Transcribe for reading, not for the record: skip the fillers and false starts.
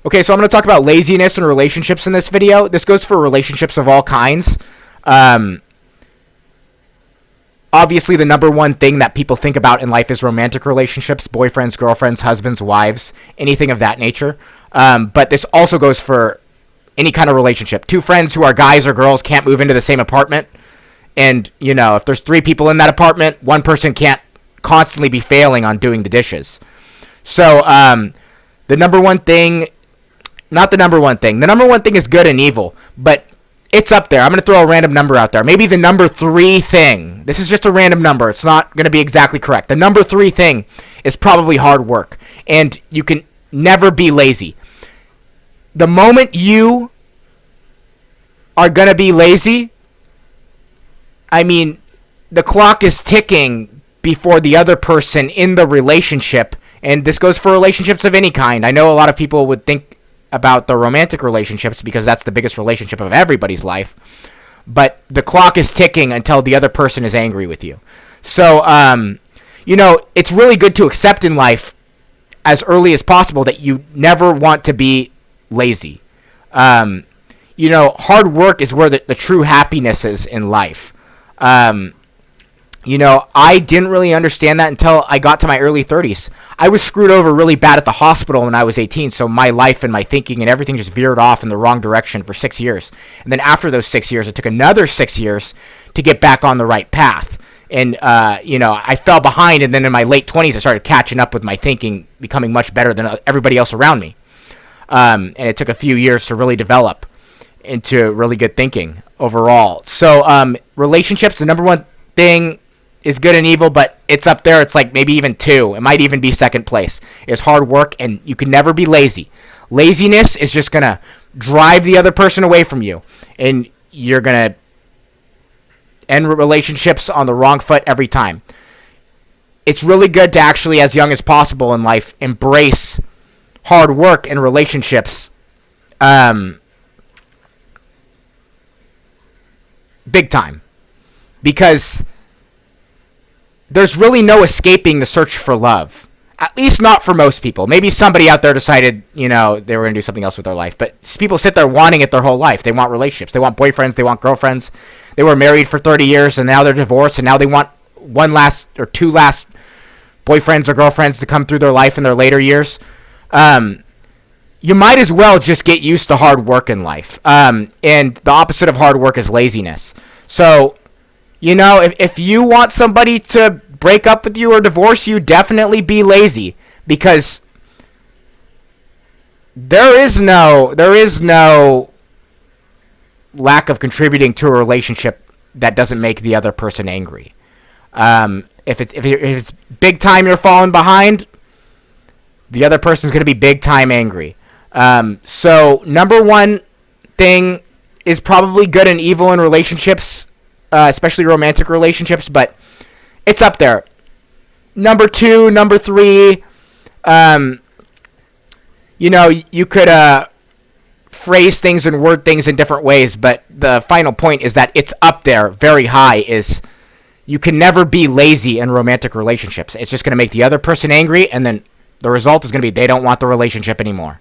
Okay, so I'm going to talk about laziness and relationships in this video. This goes for relationships of all kinds. Obviously, the number one thing that people think about in life is romantic relationships, boyfriends, girlfriends, husbands, wives, anything of that nature. But this also goes for any kind of relationship. Two friends who are guys or girls can't move into the same apartment. And, you know, if there's three people in that apartment, one person can't constantly be failing on doing the dishes. So, the number one thing... Not the number one thing. The number one thing is good and evil, but it's up there. I'm going to throw a random number out there. Maybe the number 3 thing. This is just a random number. It's not going to be exactly correct. The number 3 thing is probably hard work, and you can never be lazy. The moment you are going to be lazy, I mean, the clock is ticking before the other person in the relationship, and this goes for relationships of any kind. I know a lot of people would think about the romantic relationships because that's the biggest relationship of everybody's life, but the clock is ticking until the other person is angry with you. So, you know, it's really good to accept in life as early as possible that you never want to be lazy. You know, hard work is where the true happiness is in life. You know, I didn't really understand that until I got to my early 30s. I was screwed over really bad at the hospital when I was 18, so my life and my thinking and everything just veered off in the wrong direction for 6 years. And then after those 6 years, it took another 6 years to get back on the right path. And, you know, I fell behind, and then in my late 20s, I started catching up with my thinking, becoming much better than everybody else around me. And it took a few years to really develop into really good thinking overall. So, relationships, the number one thing is good and evil, but it's up there. It's like maybe even 2. It might even be second place. Is hard work, and you can never be lazy. Laziness is just going to drive the other person away from you, and you're going to end relationships on the wrong foot every time. It's really good to actually, as young as possible in life, embrace hard work and relationships big time, because there's really no escaping the search for love. At least not for most people. Maybe somebody out there decided, you know, they were going to do something else with their life. But people sit there wanting it their whole life. They want relationships. They want boyfriends. They want girlfriends. They were married for 30 years, and now they're divorced, and now they want one last or 2 last boyfriends or girlfriends to come through their life in their later years. You might as well just get used to hard work in life. And the opposite of hard work is laziness. So, you know, if you want somebody to break up with you or divorce you, definitely be lazy, because there is no lack of contributing to a relationship that doesn't make the other person angry. If it's big time you're falling behind, the other person's going to be big time angry. So number one thing is probably good and evil in relationships, especially romantic relationships, but it's up there. Number 2, number 3, you know, you could phrase things and word things in different ways, but the final point is that it's up there very high, is you can never be lazy in romantic relationships. It's just going to make the other person angry, and then the result is going to be they don't want the relationship anymore.